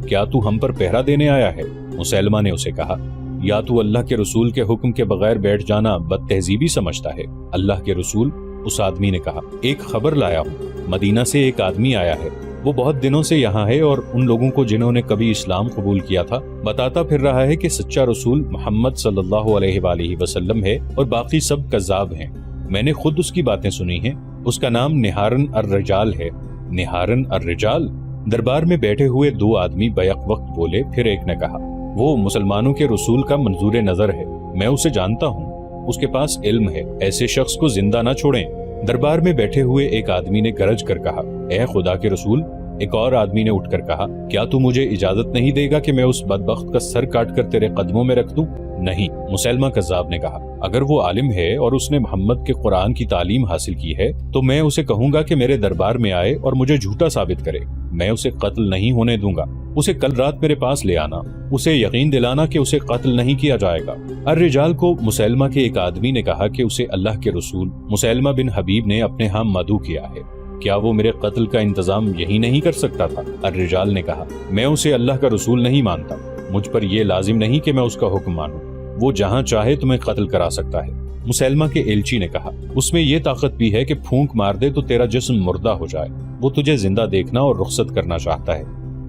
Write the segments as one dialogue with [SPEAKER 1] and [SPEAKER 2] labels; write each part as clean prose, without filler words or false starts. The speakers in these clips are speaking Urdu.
[SPEAKER 1] کیا تو ہم پر پہرا دینے آیا ہے؟ مسیلمہ نے اسے کہا، یا تو اللہ کے رسول کے حکم کے بغیر بیٹھ جانا بد تہذیبی سمجھتا ہے؟ اللہ کے رسول، اس آدمی نے کہا، ایک خبر لایا ہوں، مدینہ سے ایک آدمی آیا ہے، وہ بہت دنوں سے یہاں ہے اور ان لوگوں کو جنہوں نے کبھی اسلام قبول کیا تھا بتاتا پھر رہا ہے کہ سچا رسول محمد صلی اللہ علیہ وآلہ وسلم ہے اور باقی سب کذاب ہیں۔ میں نے خود اس کی باتیں سنی ہیں، اس کا نام نہارن الرجال ہے۔ نہارن الرجال؟ دربار میں بیٹھے ہوئے دو آدمی بیک وقت بولے، پھر ایک نے کہا، وہ مسلمانوں کے رسول کا منظور نظر ہے، میں اسے جانتا ہوں، اس کے پاس علم ہے، ایسے شخص کو زندہ نہ چھوڑیں۔ دربار میں بیٹھے ہوئے ایک آدمی نے گرج کر کہا، اے خدا کے رسول۔ ایک اور آدمی نے اٹھ کر کہا، کیا تو مجھے اجازت نہیں دے گا کہ میں اس بدبخت کا سر کاٹ کر تیرے قدموں میں رکھ دوں؟ نہیں، مسیلمہ کذاب نے کہا، اگر وہ عالم ہے اور اس نے محمد کے قرآن کی تعلیم حاصل کی ہے تو میں اسے کہوں گا کہ میرے دربار میں آئے اور مجھے جھوٹا ثابت کرے، میں اسے قتل نہیں ہونے دوں گا، اسے کل رات میرے پاس لے آنا، اسے یقین دلانا کہ اسے قتل نہیں کیا جائے گا۔ الرجال کو مسیلمہ کے ایک آدمی نے کہا کہ اسے اللہ کے رسول مسیلمہ بن حبیب نے اپنے ہاں مدعو کیا ہے، کیا وہ میرے قتل کا انتظام یہی نہیں کر سکتا تھا؟ الرجال نے کہا، میں اسے اللہ کا رسول نہیں مانتا، مجھ پر یہ لازم نہیں کہ میں اس کا حکم مانوں، وہ جہاں چاہے تمہیں قتل کرا سکتا ہے۔ مسیلمہ کے ایلچی نے کہا، اس میں یہ طاقت بھی ہے کہ پھونک مار دے تو تیرا جسم مردہ ہو جائے، وہ تجھے زندہ دیکھنا اور رخصت کرنا چاہتا ہے۔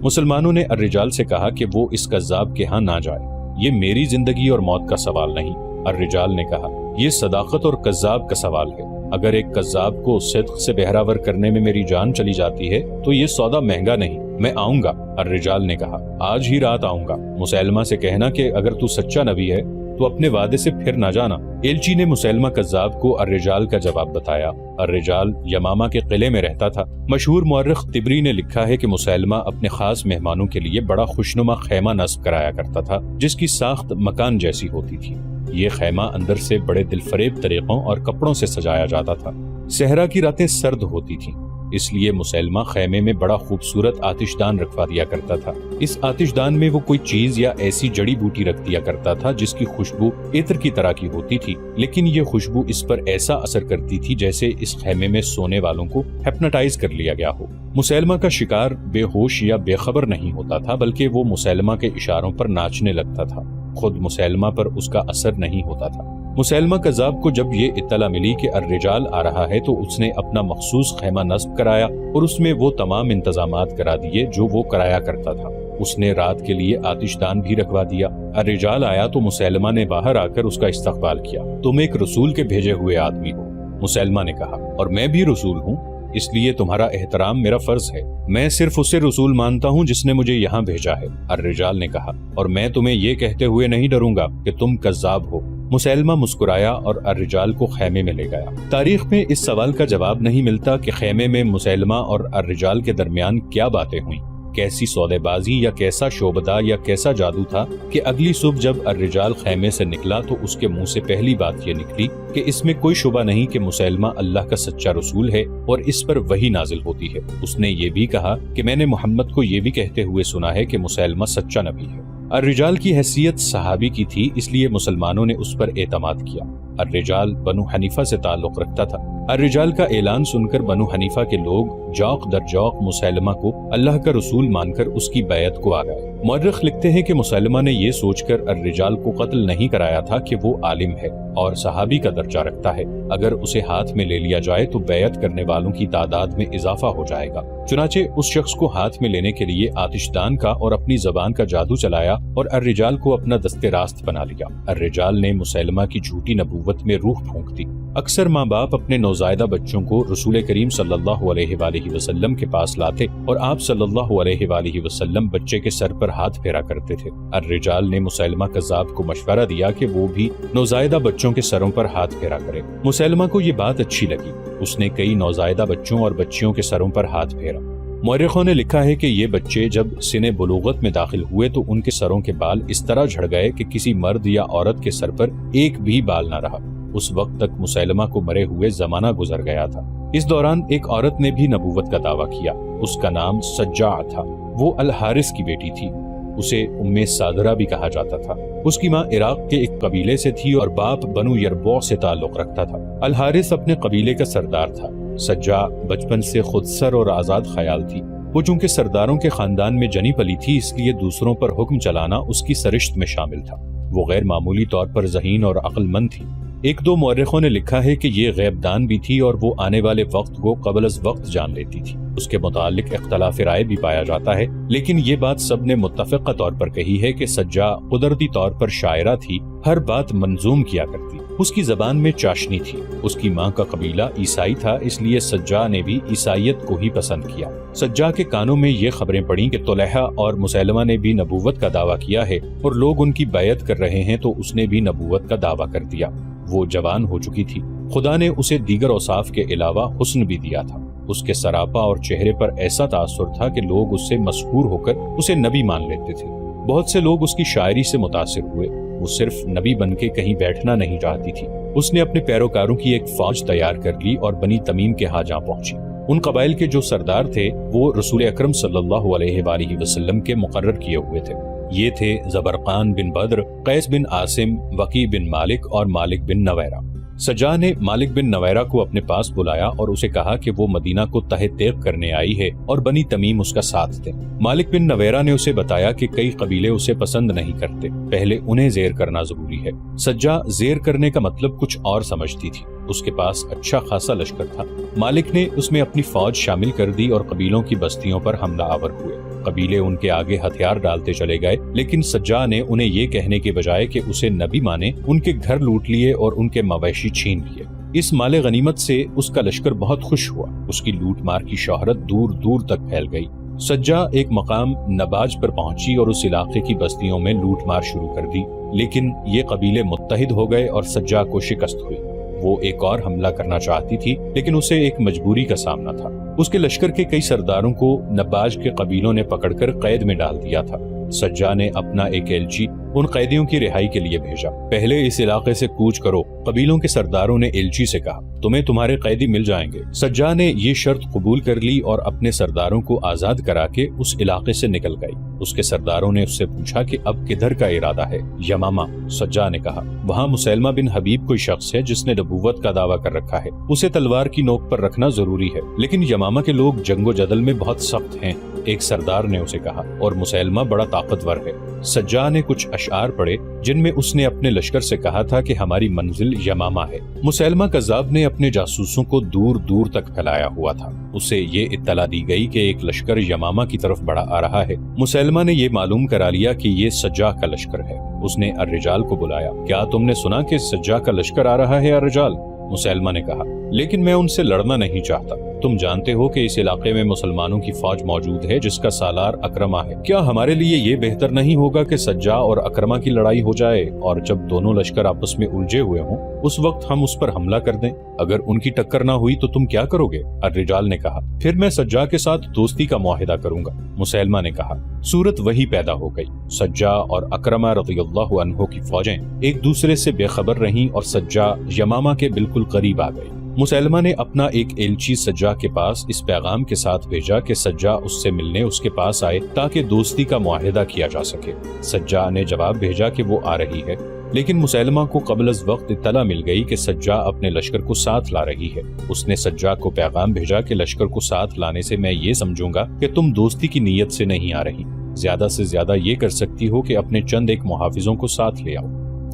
[SPEAKER 1] مسلمانوں نے الرجال سے کہا کہ وہ اس کذاب کے ہاں نہ جائے، یہ میری زندگی اور موت کا سوال نہیں۔ الرجال نے کہا، یہ صداقت اور کذاب کا سوال ہے، اگر ایک کذاب کو صدق سے بہراور کرنے میں میری جان چلی جاتی ہے تو یہ سودا مہنگا نہیں، میں آؤں گا۔ الرجال نے کہا، آج ہی رات آؤں گا، مسیلمہ سے کہنا کہ اگر تو سچا نبی ہے تو اپنے وعدے سے پھر نہ جانا۔ ایلچی نے مسیلمہ کذاب کو الرجال کا جواب بتایا۔ الرجال یمامہ کے قلعے میں رہتا تھا۔ مشہور مورخ طبری نے لکھا ہے کہ مسیلمہ اپنے خاص مہمانوں کے لیے بڑا خوشنما خیمہ نصب کرایا کرتا تھا جس کی ساخت مکان جیسی ہوتی تھی۔ یہ خیمہ اندر سے بڑے دلفریب طریقوں اور کپڑوں سے سجایا جاتا تھا۔ صحرا کی راتیں سرد ہوتی تھیں، اس لیے مسیلمہ خیمے میں بڑا خوبصورت آتش دان رکھوا دیا کرتا تھا۔ اس آتش دان میں وہ کوئی چیز یا ایسی جڑی بوٹی رکھ دیا کرتا تھا جس کی خوشبو عطر کی طرح کی ہوتی تھی، لیکن یہ خوشبو اس پر ایسا اثر کرتی تھی جیسے اس خیمے میں سونے والوں کو ہپناٹائز کر لیا گیا ہو۔ مسیلمہ کا شکار بے ہوش یا بے خبر نہیں ہوتا تھا، بلکہ وہ مسیلمہ کے اشاروں پر ناچنے لگتا تھا، خود مسیلمہ پر اس کا اثر نہیں ہوتا تھا۔ مسیلمہ کذاب کو جب یہ اطلاع ملی کہ الرجال آ رہا ہے تو اس نے اپنا مخصوص خیمہ نصب کرایا اور اس میں وہ تمام انتظامات کرا دیے جو وہ کرایا کرتا تھا۔ اس نے رات کے لیے آتش دان بھی رکھوا دیا۔ الرجال آیا تو مسیلمہ نے باہر آ کر اس کا استقبال کیا۔ تم ایک رسول کے بھیجے ہوئے آدمی ہو، مسیلمہ نے کہا، اور میں بھی رسول ہوں، اس لیے تمہارا احترام میرا فرض ہے۔ میں صرف اسے رسول مانتا ہوں جس نے مجھے یہاں بھیجا ہے، الرجال نے کہا، اور میں تمہیں یہ کہتے ہوئے نہیں ڈروں گا کہ تم کذاب ہو۔ مسیلمہ مسکرایا اور الرجال کو خیمے میں لے گیا۔ تاریخ میں اس سوال کا جواب نہیں ملتا کہ خیمے میں مسیلمہ اور الرجال کے درمیان کیا باتیں ہوئیں، کیسی سودے بازی یا کیسا شعبدہ یا کیسا جادو تھا کہ اگلی صبح جب الرجال خیمے سے نکلا تو اس کے منہ سے پہلی بات یہ نکلی کہ اس میں کوئی شبہ نہیں کہ مسیلمہ اللہ کا سچا رسول ہے اور اس پر وحی نازل ہوتی ہے۔ اس نے یہ بھی کہا کہ میں نے محمد کو یہ بھی کہتے ہوئے سنا ہے کہ مسیلمہ سچا نبی ہے۔ الرجال کی حیثیت صحابی کی تھی، اس لیے مسلمانوں نے اس پر اعتماد کیا۔ الرجال بنو حنیفہ سے تعلق رکھتا تھا۔ الرجال کا اعلان سن کر بنو حنیفہ کے لوگ جوق در جوق مسیلمہ کو اللہ کا رسول مان کر اس کی بیعت کو آ گئے۔ مورخ لکھتے ہیں کہ مسیلمہ نے یہ سوچ کر الرجال کو قتل نہیں کرایا تھا کہ وہ عالم ہے اور صحابی کا درجہ رکھتا ہے، اگر اسے ہاتھ میں لے لیا جائے تو بیعت کرنے والوں کی تعداد میں اضافہ ہو جائے گا۔ چنانچہ اس شخص کو ہاتھ میں لینے کے لیے آتش دان کا اور اپنی زبان کا جادو چلایا اور الرجال کو اپنا دست راست بنا لیا۔ الرجال نے مسیلمہ کی جھوٹی نبوت میں روح پھونک دی۔ اکثر ماں باپ اپنے نوزائیدہ بچوں کو رسول کریم صلی اللہ علیہ وآلہ وسلم کے پاس لاتے اور آپ صلی اللہ علیہ وآلہ وسلم بچے کے سر پر ہاتھ پھیرا کرتے تھے۔ الرجال نے مسیلمہ کذاب کو مشورہ دیا کہ وہ بھی نوزائیدہ بچوں کے سروں پر ہاتھ پھیرا کرے۔ مسیلمہ کو یہ بات اچھی لگی، اس نے کئی نوزائیدہ بچوں اور بچیوں کے سروں پر ہاتھ پھیرا۔ مورخوں نے لکھا ہے کہ یہ بچے جب سن بلوغت میں داخل ہوئے تو ان کے سروں کے بال اس طرح جھڑ گئے کہ کسی مرد یا عورت کے سر پر ایک بھی بال نہ رہا۔ اس وقت تک مسیلمہ کو مرے ہوئے زمانہ گزر گیا تھا۔ اس دوران ایک عورت نے بھی نبوت کا دعویٰ کیا، اس کا نام سجاع تھا، وہ الحارث کی بیٹی تھی، اسے ام صادرہ بھی کہا جاتا تھا۔ اس کی ماں عراق کے ایک قبیلے سے تھی اور باپ بنو یربوع سے تعلق رکھتا تھا۔ الحارث اپنے قبیلے کا سردار تھا۔ سجاع بچپن سے خود سر اور آزاد خیال تھی، وہ چونکہ سرداروں کے خاندان میں جنی پلی تھی، اس لیے دوسروں پر حکم چلانا اس کی سرشت میں شامل تھا۔ وہ غیر معمولی طور پر ذہین اور عقل مند تھی۔ ایک دو مورخوں نے لکھا ہے کہ یہ غیب دان بھی تھی اور وہ آنے والے وقت کو قبل از وقت جان لیتی تھی۔ اس کے متعلق اختلاف رائے بھی پایا جاتا ہے، لیکن یہ بات سب نے متفقہ طور پر کہی ہے کہ سجا قدرتی طور پر شاعرہ تھی، ہر بات منظوم کیا کرتی۔ اس کی زبان میں چاشنی تھی۔ اس کی ماں کا قبیلہ عیسائی تھا، اس لیے سجا نے بھی عیسائیت کو ہی پسند کیا۔ سجا کے کانوں میں یہ خبریں پڑیں کہ طلحہ اور مسیلمہ نے بھی نبوت کا دعویٰ کیا ہے اور لوگ ان کی بیعت کر رہے ہیں، تو اس نے بھی نبوت کا دعویٰ کر دیا۔ وہ جوان ہو چکی تھی۔ خدا نے اسے دیگر اوصاف کے علاوہ حسن بھی دیا تھا۔ اس کے سراپا اور چہرے پر ایسا تاثر تھا کہ لوگ اس سے مسحور ہو کر اسے نبی مان لیتے تھے۔ بہت سے لوگ اس کی شاعری سے متاثر ہوئے۔ وہ صرف نبی بن کے کہیں بیٹھنا نہیں چاہتی تھی۔ اس نے اپنے پیروکاروں کی ایک فوج تیار کر لی اور بنی تمیم کے ہاں جا پہنچی۔ ان قبائل کے جو سردار تھے وہ رسول اکرم صلی اللہ علیہ وآلہ وسلم کے مقرر کیے ہوئے تھے۔ یہ تھے زبرقان بن بدر، قیس بن عاصم، وقی بن مالک اور مالک بن نویرہ۔ سجا نے مالک بن نویرہ کو اپنے پاس بلایا اور اسے کہا کہ وہ مدینہ کو تہہ تیغ کرنے آئی ہے اور بنی تمیم اس کا ساتھ دیں۔ مالک بن نویرہ نے اسے بتایا کہ کئی قبیلے اسے پسند نہیں کرتے، پہلے انہیں زیر کرنا ضروری ہے۔ سجا زیر کرنے کا مطلب کچھ اور سمجھتی تھی۔ اس کے پاس اچھا خاصا لشکر تھا۔ مالک نے اس میں اپنی فوج شامل کر دی اور قبیلوں کی بستیوں پر حملہ آور ہوئے۔ قبیلے ان کے آگے ہتھیار ڈالتے چلے گئے، لیکن سجا نے انہیں یہ کہنے کے بجائے کہ اسے نبی مانے، ان کے گھر لوٹ لیے اور ان کے مویشی چھین لیے۔ اس مال غنیمت سے اس کا لشکر بہت خوش ہوا۔ اس کی لوٹ مار کی شہرت دور دور تک پھیل گئی۔ سجا ایک مقام نباج پر پہنچی اور اس علاقے کی بستیوں میں لوٹ مار شروع کر دی، لیکن یہ قبیلے متحد ہو گئے اور سجا کو شکست ہوئی۔ وہ ایک اور حملہ کرنا چاہتی تھی، لیکن اسے ایک مجبوری کا سامنا تھا۔ اس کے لشکر کے کئی سرداروں کو نباج کے قبیلوں نے پکڑ کر قید میں ڈال دیا تھا۔ سجا نے اپنا ایک ایلچی ان قیدیوں کی رہائی کے لیے بھیجا۔ پہلے اس علاقے سے کوچ کرو، قبیلوں کے سرداروں نے ایلچی سے کہا، تمہیں تمہارے قیدی مل جائیں گے۔ سجا نے یہ شرط قبول کر لی اور اپنے سرداروں کو آزاد کرا کے اس علاقے سے نکل گئی۔ اس کے سرداروں نے اس سے پوچھا کہ اب کدھر کا ارادہ ہے؟ یمامہ، سجا نے کہا۔ وہاں مسیلمہ بن حبیب کوئی شخص ہے جس نے نبوت کا دعویٰ کر رکھا ہے، اسے تلوار کی نوک پر رکھنا ضروری ہے، لیکن یمامہ کے لوگ جنگ و جدل میں بہت سخت ہیں، ایک سردار نے اسے کہا، اور مسیلمہ بڑا طاقتور ہے۔ سجا نے کچھ اشعار پڑھے جن میں اس نے اپنے لشکر سے کہا تھا کہ ہماری منزل یمامہ ہے۔ مسیلمہ کذاب نے اپنے جاسوسوں کو دور دور تک پھیلایا ہوا تھا۔ اسے یہ اطلاع دی گئی کہ ایک لشکر یمامہ کی طرف بڑھا آ رہا ہے۔ مسیلمہ نے یہ معلوم کرا لیا کہ یہ سجا کا لشکر ہے۔ اس نے الرجال کو بلایا، کیا تم نے سنا کہ سجا کا لشکر آ رہا ہے الرجال؟ مسیلمہ نے کہا، لیکن میں ان سے لڑنا نہیں چاہتا۔ تم جانتے ہو کہ اس علاقے میں مسلمانوں کی فوج موجود ہے جس کا سالار اکرمہ ہے۔ کیا ہمارے لیے یہ بہتر نہیں ہوگا کہ سجا اور اکرمہ کی لڑائی ہو جائے، اور جب دونوں لشکر آپس میں الجھے ہوئے ہوں اس وقت ہم اس پر حملہ کر دیں؟ اگر ان کی ٹکر نہ ہوئی تو تم کیا کرو گے؟ الرجال نے کہا، پھر میں سجا کے ساتھ دوستی کا معاہدہ کروں گا۔ مسیلمہ نے کہا۔ صورت وہی پیدا ہو گئی۔ سجا اور اکرمہ رضی اللہ عنہ کی فوجیں ایک دوسرے سے بے خبر رہیں اور سجا یمامہ کے بالکل قریب آ گئی۔ مسیلمہ نے اپنا ایک ایلچی سجا کے پاس اس پیغام کے ساتھ بھیجا کہ سجا اس سے ملنے اس کے پاس آئے تاکہ دوستی کا معاہدہ کیا جا سکے۔ سجا نے جواب بھیجا کہ وہ آ رہی ہے، لیکن مسیلمہ کو قبل از وقت اطلاع مل گئی کہ سجا اپنے لشکر کو ساتھ لا رہی ہے۔ اس نے سجا کو پیغام بھیجا کہ لشکر کو ساتھ لانے سے میں یہ سمجھوں گا کہ تم دوستی کی نیت سے نہیں آ رہی، زیادہ سے زیادہ یہ کر سکتی ہو کہ اپنے چند ایک محافظوں کو ساتھ لے آؤ۔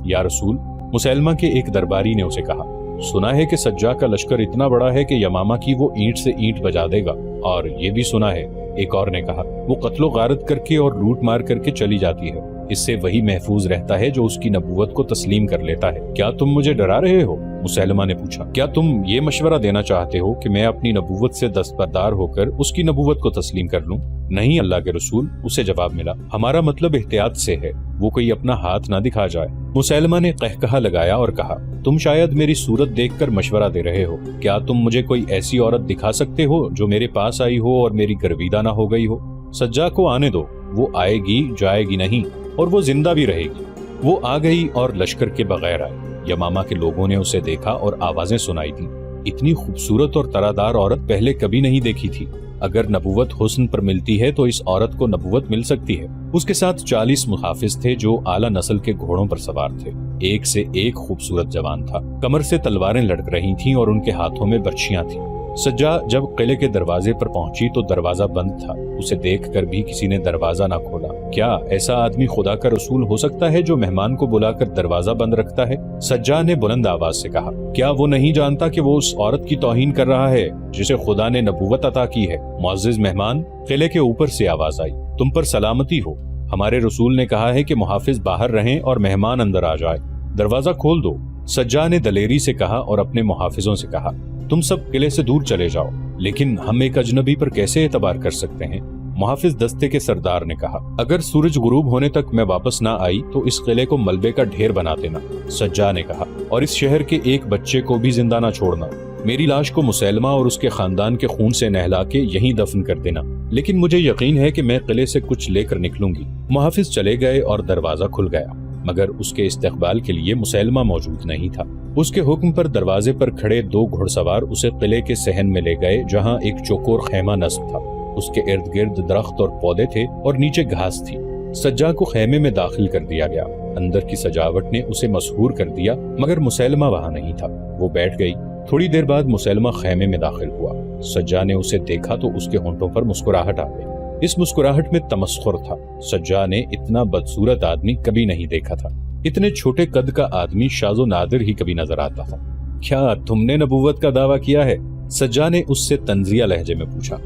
[SPEAKER 1] یا رسول، مسیلمہ کے ایک درباری نے اسے کہا، سنا ہے کہ سجا کا لشکر اتنا بڑا ہے کہ یمامہ کی وہ اینٹ سے اینٹ بجا دے گا، اور یہ بھی سنا ہے، ایک اور نے کہا، وہ قتل و غارت کر کے اور لوٹ مار کر کے چلی جاتی ہے، اس سے وہی محفوظ رہتا ہے جو اس کی نبوت کو تسلیم کر لیتا ہے۔ کیا تم مجھے ڈرا رہے ہو؟ مسیلمہ نے پوچھا، کیا تم یہ مشورہ دینا چاہتے ہو کہ میں اپنی نبوت سے دستبردار ہو کر اس کی نبوت کو تسلیم کر لوں؟ نہیں اللہ کے رسول، اسے جواب ملا، ہمارا مطلب احتیاط سے ہے، وہ کوئی اپنا ہاتھ نہ دکھا جائے۔ مسیلمہ نے قہقہہ لگایا اور کہا، تم شاید میری صورت دیکھ کر مشورہ دے رہے ہو، کیا تم مجھے کوئی ایسی عورت دکھا سکتے ہو جو میرے پاس آئی ہو اور میری گرویدہ نہ ہو گئی ہو؟ سجا کو آنے دو، وہ آئے گی جائے گی نہیں، اور وہ زندہ بھی رہے گی۔ وہ آ گئی اور لشکر کے بغیر آئی۔ یمامہ کے لوگوں نے اسے دیکھا اور آوازیں سنائی دیں۔ اتنی خوبصورت اور طرح عورت پہلے کبھی نہیں دیکھی تھی۔ اگر نبوت حسن پر ملتی ہے تو اس عورت کو نبوت مل سکتی ہے۔ اس کے ساتھ 40 محافظ تھے جو اعلیٰ نسل کے گھوڑوں پر سوار تھے۔ ایک سے ایک خوبصورت جوان تھا، کمر سے تلواریں لٹک رہی تھیں اور ان کے ہاتھوں میں برچھیاں تھیں۔ سجا جب قلعے کے دروازے پر پہنچی تو دروازہ بند تھا۔ اسے دیکھ کر بھی کسی نے دروازہ نہ کھولا۔ کیا ایسا آدمی خدا کا رسول ہو سکتا ہے جو مہمان کو بلا کر دروازہ بند رکھتا ہے؟ سجا نے بلند آواز سے کہا، کیا وہ نہیں جانتا کہ وہ اس عورت کی توہین کر رہا ہے جسے خدا نے نبوت عطا کی ہے؟ معزز مہمان، قلعے کے اوپر سے آواز آئی، تم پر سلامتی ہو، ہمارے رسول نے کہا ہے کہ محافظ باہر رہیں اور مہمان اندر آ جائے، دروازہ کھول دو۔ سجا نے دلیری سے کہا اور اپنے محافظوں سے کہا، تم سب قلعے سے دور چلے جاؤ، لیکن ہم ایک اجنبی پر کیسے اعتبار کر سکتے ہیں؟ محافظ دستے کے سردار نے کہا، اگر سورج غروب ہونے تک میں واپس نہ آئی تو اس قلعے کو ملبے کا ڈھیر بنا دینا۔ سجا نے کہا، اور اس شہر کے ایک بچے کو بھی زندہ نہ چھوڑنا، میری لاش کو مسیلمہ اور اس کے خاندان کے خون سے نہلا کے یہیں دفن کر دینا، لیکن مجھے یقین ہے کہ میں قلعے سے کچھ لے کر نکلوں گی۔ محافظ چلے گئے اور دروازہ کھل گیا، مگر اس کے استقبال کے لیے مسیلمہ موجود نہیں تھا۔ اس کے حکم پر دروازے پر کھڑے 2 گھڑ سوار اسے قلعے کے صحن میں لے گئے جہاں ایک چوکور خیمہ نصب تھا۔ اس کے ارد گرد درخت اور پودے تھے اور نیچے گھاس تھی۔ سجا کو خیمے میں داخل کر دیا گیا۔ اندر کی سجاوٹ نے اسے مسحور کر دیا، مگر مسیلمہ وہاں نہیں تھا۔ وہ بیٹھ گئی۔ تھوڑی دیر بعد مسیلمہ خیمے میں داخل ہوا۔ سجا نے اسے دیکھا تو اس کے ہونٹوں پر مسکراہٹ آ گئی۔ اس مسکراہٹ میں تمسخر تھا۔ سجا نے اتنا بدصورت آدمی کبھی نہیں دیکھا تھا۔ اتنے چھوٹے قد کا آدمی شاذ و نادر ہی کبھی نظر آتا تھا۔ کیا تم نے نبوت کا دعویٰ کیا ہے؟ سجا نے اس سے طنزیہ لہجے میں پوچھا۔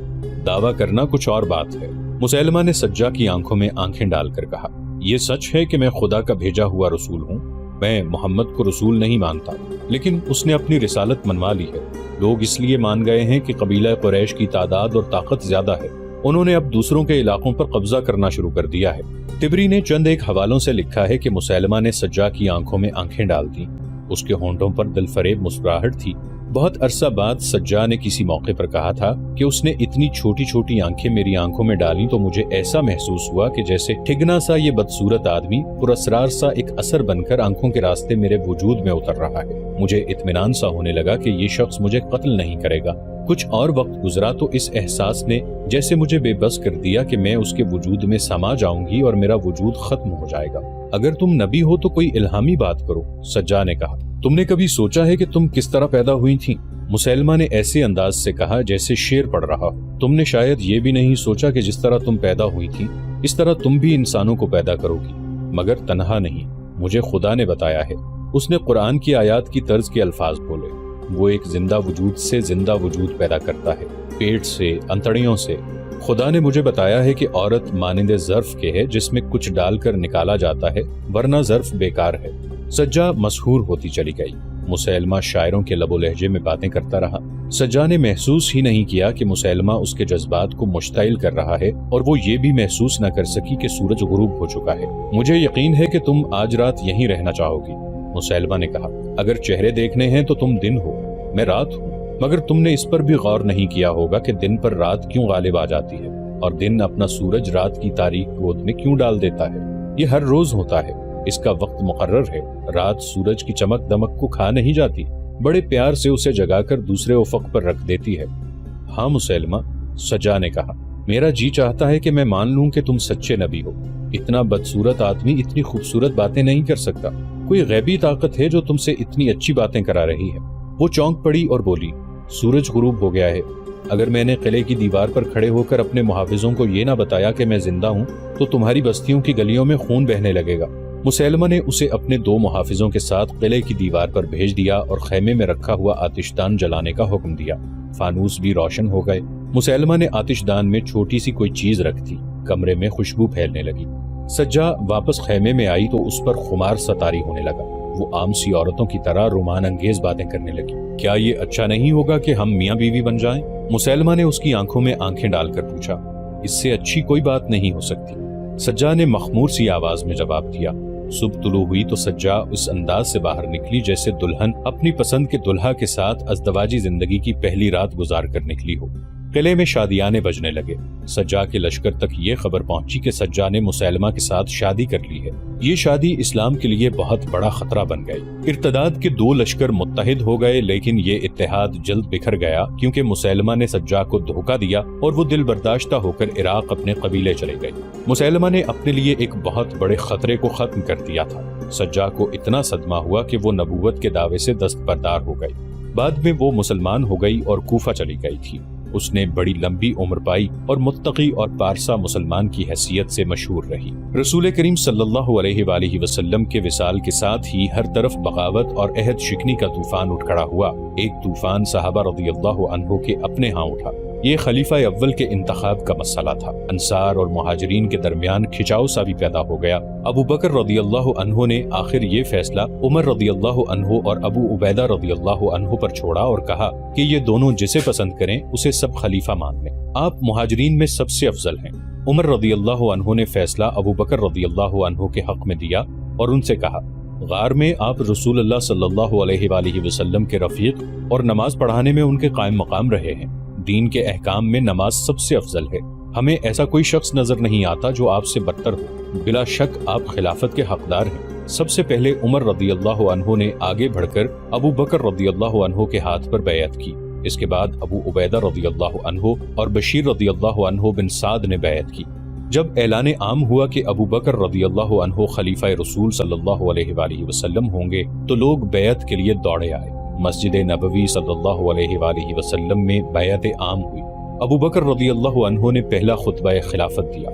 [SPEAKER 1] دعویٰ کرنا کچھ اور بات ہے، مسیلمہ نے سجا کی آنکھوں میں آنکھیں ڈال کر کہا۔ یہ سچ ہے کہ میں خدا کا بھیجا ہوا رسول ہوں۔ میں محمد کو رسول نہیں مانتا، لیکن اس نے اپنی رسالت منوا لی ہے۔ لوگ اس لیے مان گئے ہیں کہ قبیلہ قریش کی تعداد اور طاقت زیادہ ہے۔ انہوں نے اب دوسروں کے علاقوں پر قبضہ کرنا شروع کر دیا ہے۔ تبری نے چند ایک حوالوں سے لکھا ہے کہ مسیلمہ نے سجا کی آنکھوں میں آنکھیں ڈال دیں۔ اس کے ہونٹوں پر دل فریب مسکراہٹ تھی۔ بہت عرصہ بعد سجا نے کسی موقع پر کہا تھا کہ اس نے اتنی چھوٹی چھوٹی آنکھیں میری آنکھوں میں ڈالیں تو مجھے ایسا محسوس ہوا کہ جیسے ٹھگنا سا یہ بدصورت آدمی پراسرار سا ایک اثر بن کر آنکھوں کے راستے میرے وجود میں اتر رہا ہے۔ مجھے اطمینان سا ہونے لگا کہ یہ شخص مجھے قتل نہیں کرے گا۔ کچھ اور وقت گزرا تو اس احساس نے جیسے مجھے بے بس کر دیا کہ میں اس کے وجود میں سما جاؤں گی اور میرا وجود ختم ہو جائے گا۔ اگر تم نبی ہو تو کوئی الہامی بات کرو، سجا نے کہا۔ تم نے کبھی سوچا ہے کہ تم کس طرح پیدا ہوئی تھیں؟ مسیلمہ نے ایسے انداز سے کہا جیسے شعر پڑھ رہا ہو۔ تم نے شاید یہ بھی نہیں سوچا کہ جس طرح تم پیدا ہوئی تھی اس طرح تم بھی انسانوں کو پیدا کرو گی، مگر تنہا نہیں، مجھے خدا نے بتایا ہے۔ اس نے قرآن کی آیات کی طرز کے الفاظ بولے۔ وہ ایک زندہ وجود سے زندہ وجود پیدا کرتا ہے، پیٹ سے، انتڑیوں سے۔ خدا نے مجھے بتایا ہے کہ عورت مانند ظرف کے ہے جس میں کچھ ڈال کر نکالا جاتا ہے، ورنہ ظرف بیکار ہے۔ سجا مسحور ہوتی چلی گئی۔ مسیلمہ شاعروں کے لب و لہجے میں باتیں کرتا رہا۔ سجا نے محسوس ہی نہیں کیا کہ مسیلمہ اس کے جذبات کو مشتعل کر رہا ہے، اور وہ یہ بھی محسوس نہ کر سکی کہ سورج غروب ہو چکا ہے۔ مجھے یقین ہے کہ تم آج رات یہیں رہنا چاہو گی، مسیلمہ نے کہا۔ اگر چہرے دیکھنے ہیں تو تم دن ہو، میں رات ہوں، مگر تم نے اس پر بھی غور نہیں کیا ہوگا کہ دن پر رات کیوں غالب آ جاتی ہے، اور دن اپنا سورج رات کی تاریک گود میں کیوں ڈال دیتا ہے۔ یہ ہر روز ہوتا ہے، اس کا وقت مقرر ہے۔ رات سورج کی چمک دمک کو کھا نہیں جاتی، بڑے پیار سے اسے جگا کر دوسرے افق پر رکھ دیتی ہے۔ ہاں مسیلمہ، سجا نے کہا، میرا جی چاہتا ہے کہ میں مان لوں کہ تم سچے نبی ہو۔ اتنا بدصورت آدمی اتنی خوبصورت باتیں نہیں کر سکتا۔ کوئی غیبی طاقت ہے جو تم سے اتنی اچھی باتیں کرا رہی ہے۔ وہ چونک پڑی اور بولی، سورج غروب ہو گیا ہے۔ اگر میں نے قلعے کی دیوار پر کھڑے ہو کر اپنے محافظوں کو یہ نہ بتایا کہ میں زندہ ہوں تو تمہاری بستیوں کی گلیوں میں خون بہنے لگے گا۔ مسیلمہ نے اسے اپنے 2 محافظوں کے ساتھ قلعے کی دیوار پر بھیج دیا اور خیمے میں رکھا ہوا آتش دان جلانے کا حکم دیا۔ فانوس بھی روشن ہو گئے۔ مسیلمہ نے آتش دان میں چھوٹی سی کوئی چیز رکھ دی۔ کمرے میں خوشبو پھیلنے لگی۔ سجا واپس خیمے میں آئی تو اس پر خمار ستاری ہونے لگا۔ وہ عام سی عورتوں کی طرح رومان انگیز باتیں کرنے لگی۔ کیا یہ اچھا نہیں ہوگا کہ ہم میاں بیوی بن جائیں؟ مسیلمہ نے اس کی آنکھوں میں آنکھیں ڈال کر پوچھا۔ اس سے اچھی کوئی بات نہیں ہو سکتی، سجا نے مخمور سی آواز میں جواب دیا۔ صبح طلوع ہوئی تو سجا اس انداز سے باہر نکلی جیسے دلہن اپنی پسند کے دلہا کے ساتھ ازدواجی زندگی کی پہلی رات گزار کر نکلی ہو۔ قلعے میں شادیانے بجنے لگے۔ سجا کے لشکر تک یہ خبر پہنچی کہ سجا نے مسیلمہ کے ساتھ شادی کر لی ہے۔ یہ شادی اسلام کے لیے بہت بڑا خطرہ بن گئی۔ ارتداد کے 2 لشکر متحد ہو گئے، لیکن یہ اتحاد جلد بکھر گیا کیونکہ مسیلمہ نے سجا کو دھوکہ دیا اور وہ دل برداشتہ ہو کر عراق اپنے قبیلے چلے گئے۔ مسیلمہ نے اپنے لیے ایک بہت بڑے خطرے کو ختم کر دیا تھا۔ سجا کو اتنا صدمہ ہوا کہ وہ نبوت کے دعوے سے دستبردار ہو گئی۔ بعد میں وہ مسلمان ہو گئی اور کوفہ چلی گئی تھی۔ اس نے بڑی لمبی عمر پائی اور متقی اور پارسا مسلمان کی حیثیت سے مشہور رہی۔ رسول کریم صلی اللہ علیہ وآلہ وسلم کے وصال کے ساتھ ہی ہر طرف بغاوت اور عہد شکنی کا طوفان اٹھ کھڑا ہوا۔ ایک طوفان صحابہ رضی اللہ عنہ کے اپنے ہاں اٹھا۔ یہ خلیفہ اول کے انتخاب کا مسئلہ تھا۔ انصار اور مہاجرین کے درمیان کھچاؤ سا بھی پیدا ہو گیا۔ ابو بکر رضی اللہ عنہ نے آخر یہ فیصلہ عمر رضی اللہ عنہ اور ابو عبیدہ رضی اللہ عنہ پر چھوڑا اور کہا کہ یہ دونوں جسے پسند کریں اسے سب خلیفہ مان لیں۔ آپ مہاجرین میں سب سے افضل ہیں۔ عمر رضی اللہ عنہ نے فیصلہ ابو بکر رضی اللہ عنہ کے حق میں دیا اور ان سے کہا، غار میں آپ رسول اللہ صلی اللہ علیہ وآلہ وسلم کے رفیق اور نماز پڑھانے میں ان کے قائم مقام رہے ہیں۔ دین کے احکام میں نماز سب سے افضل ہے۔ ہمیں ایسا کوئی شخص نظر نہیں آتا جو آپ سے برتر ہو۔ بلا شک آپ خلافت کے حقدار ہیں۔ سب سے پہلے عمر رضی اللہ عنہ نے آگے بڑھ کر ابو بکر رضی اللہ عنہ کے ہاتھ پر بیعت کی۔ اس کے بعد ابو عبیدہ رضی اللہ عنہ اور بشیر رضی اللہ عنہ بن سعد نے بیعت کی۔ جب اعلان عام ہوا کہ ابو بکر رضی اللہ عنہ خلیفہ رسول صلی اللہ علیہ وآلہ وسلم ہوں گے تو لوگ بیعت کے لیے دوڑے آئے۔ مسجد نبوی صلی اللہ علیہ وآلہ وسلم میں بیعت عام ہوئی۔ ابو بکر رضی اللہ عنہ نے پہلا خطبہ خلافت دیا۔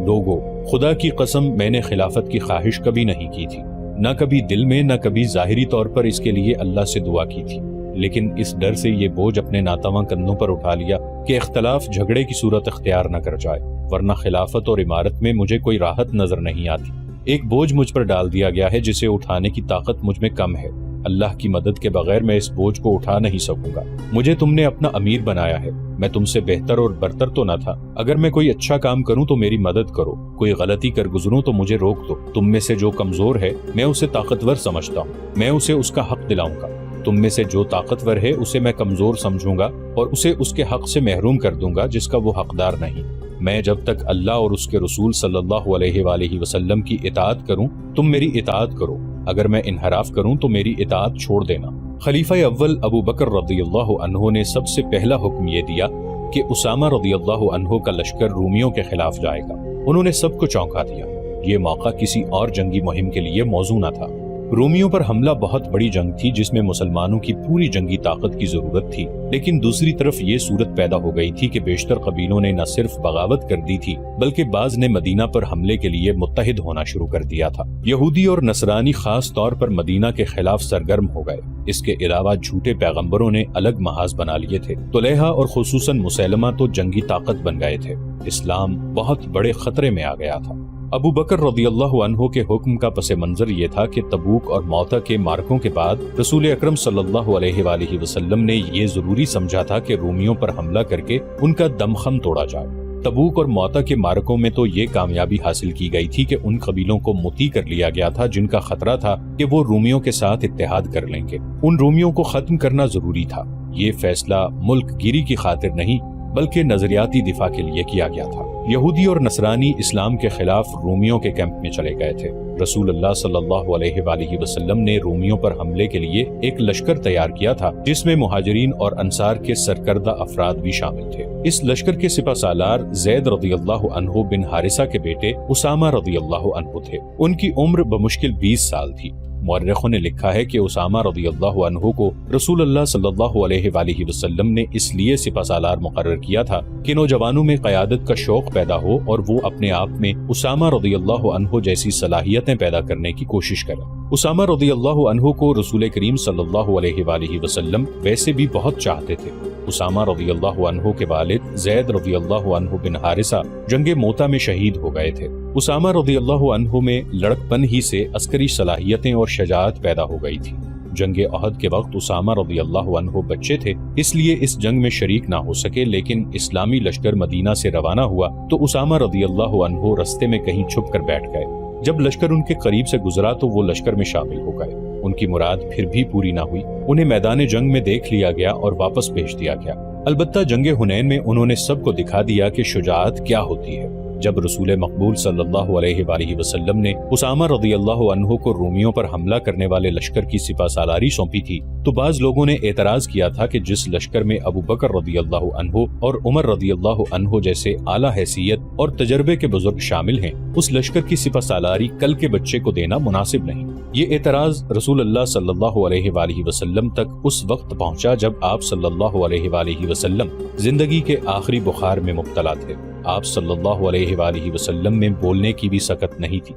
[SPEAKER 1] لوگو، خدا کی قسم میں نے خلافت کی خواہش کبھی نہیں کی تھی، نہ کبھی دل میں نہ کبھی ظاہری طور پر اس کے لیے اللہ سے دعا کی تھی، لیکن اس ڈر سے یہ بوجھ اپنے ناتواں کندھوں پر اٹھا لیا کہ اختلاف جھگڑے کی صورت اختیار نہ کر جائے، ورنہ خلافت اور امارت میں مجھے کوئی راحت نظر نہیں آتی۔ ایک بوجھ مجھ پر ڈال دیا گیا ہے جسے اٹھانے کی طاقت مجھ میں کم ہے۔ اللہ کی مدد کے بغیر میں اس بوجھ کو اٹھا نہیں سکوں گا۔ مجھے تم نے اپنا امیر بنایا ہے، میں تم سے بہتر اور برتر تو نہ تھا۔ اگر میں کوئی اچھا کام کروں تو میری مدد کرو، کوئی غلطی کر گزروں تو مجھے روک دو۔ تم میں سے جو کمزور ہے میں اسے طاقتور سمجھتا ہوں، میں اسے اس کا حق دلاؤں گا۔ تم میں سے جو طاقتور ہے اسے میں کمزور سمجھوں گا اور اسے اس کے حق سے محروم کر دوں گا جس کا وہ حقدار نہیں۔ میں جب تک اللہ اور اس کے رسول صلی اللہ علیہ وآلہ وسلم کی اطاعت کروں تم میری اطاعت کرو، اگر میں انحراف کروں تو میری اطاعت چھوڑ دینا۔ خلیفہ اول ابو بکر رضی اللہ عنہ نے سب سے پہلا حکم یہ دیا کہ اسامہ رضی اللہ عنہ کا لشکر رومیوں کے خلاف جائے گا۔ انہوں نے سب کو چونکا دیا۔ یہ موقع کسی اور جنگی مہم کے لیے موزوں نہ تھا۔ رومیوں پر حملہ بہت بڑی جنگ تھی جس میں مسلمانوں کی پوری جنگی طاقت کی ضرورت تھی، لیکن دوسری طرف یہ صورت پیدا ہو گئی تھی کہ بیشتر قبیلوں نے نہ صرف بغاوت کر دی تھی بلکہ بعض نے مدینہ پر حملے کے لیے متحد ہونا شروع کر دیا تھا۔ یہودی اور نصرانی خاص طور پر مدینہ کے خلاف سرگرم ہو گئے۔ اس کے علاوہ جھوٹے پیغمبروں نے الگ محاذ بنا لیے تھے۔ طلحہ اور خصوصاً مسیلمہ تو جنگی طاقت بن گئے تھے۔ اسلام بہت بڑے خطرے میں آ گیا تھا۔ ابو بکر رضی اللہ عنہ کے حکم کا پس منظر یہ تھا کہ تبوک اور موتا کے مارکوں کے بعد رسول اکرم صلی اللہ علیہ وآلہ وسلم نے یہ ضروری سمجھا تھا کہ رومیوں پر حملہ کر کے ان کا دمخم توڑا جائے۔ تبوک اور موتا کے مارکوں میں تو یہ کامیابی حاصل کی گئی تھی کہ ان قبیلوں کو مطیع کر لیا گیا تھا جن کا خطرہ تھا کہ وہ رومیوں کے ساتھ اتحاد کر لیں گے۔ ان رومیوں کو ختم کرنا ضروری تھا۔ یہ فیصلہ ملک گیری کی خاطر نہیں بلکہ نظریاتی دفاع کے لیے کیا گیا تھا۔ یہودی اور نصرانی اسلام کے خلاف رومیوں کے کیمپ میں چلے گئے تھے۔ رسول اللہ صلی اللہ علیہ وآلہ وسلم نے رومیوں پر حملے کے لیے ایک لشکر تیار کیا تھا جس میں مہاجرین اور انصار کے سرکردہ افراد بھی شامل تھے۔ اس لشکر کے سپہ سالار زید رضی اللہ عنہ بن حارثہ کے بیٹے اسامہ رضی اللہ عنہ تھے۔ ان کی عمر بمشکل 20 سال تھی۔ مورخوں نے لکھا ہے کہ اسامہ رضی اللہ عنہ کو رسول اللہ صلی اللہ علیہ وآلہ وسلم نے اس لیے سپہ سالار مقرر کیا تھا کہ نوجوانوں میں قیادت کا شوق پیدا ہو اور وہ اپنے آپ میں اسامہ رضی اللہ عنہ جیسی صلاحیتیں پیدا کرنے کی کوشش کریں۔ اسامہ رضی اللہ عنہ کو رسول کریم صلی اللہ علیہ وآلہ وسلم ویسے بھی بہت چاہتے تھے۔ اسامہ رضی اللہ عنہ کے والد زید رضی اللہ عنہ بن حارثہ جنگ موتا میں شہید ہو گئے تھے۔ اسامہ رضی اللہ عنہ میں لڑکپن ہی سے عسکری صلاحیتیں اور شجاعت پیدا ہو گئی تھی۔ جنگ احد کے وقت اسامہ رضی اللہ عنہ بچے تھے، اس لیے اس جنگ میں شریک نہ ہو سکے، لیکن اسلامی لشکر مدینہ سے روانہ ہوا تو اسامہ رضی اللہ عنہ رستے میں کہیں چھپ کر بیٹھ گئے۔ جب لشکر ان کے قریب سے گزرا تو وہ لشکر میں شامل ہو گئے۔ ان کی مراد پھر بھی پوری نہ ہوئی۔ انہیں میدان جنگ میں دیکھ لیا گیا اور واپس بھیج دیا گیا۔ البتہ جنگ حنین میں انہوں نے سب کو دکھا دیا کہ شجاعت کیا ہوتی ہے۔ جب رسول مقبول صلی اللہ علیہ وآلہ وسلم نے اسامہ رضی اللہ عنہ کو رومیوں پر حملہ کرنے والے لشکر کی سپہ سالاری سونپی تھی تو بعض لوگوں نے اعتراض کیا تھا کہ جس لشکر میں ابو بکر رضی اللہ عنہ اور عمر رضی اللہ عنہ جیسے اعلیٰ حیثیت اور تجربے کے بزرگ شامل ہیں، اس لشکر کی سپہ سالاری کل کے بچے کو دینا مناسب نہیں۔ یہ اعتراض رسول اللہ صلی اللہ علیہ وآلہ وسلم تک اس وقت پہنچا جب آپ صلی اللہ علیہ وآلہ وسلم زندگی کے آخری بخار میں مبتلا تھے۔ آپ صلی اللہ علیہ وآلہ وسلم میں بولنے کی بھی سکت نہیں تھی۔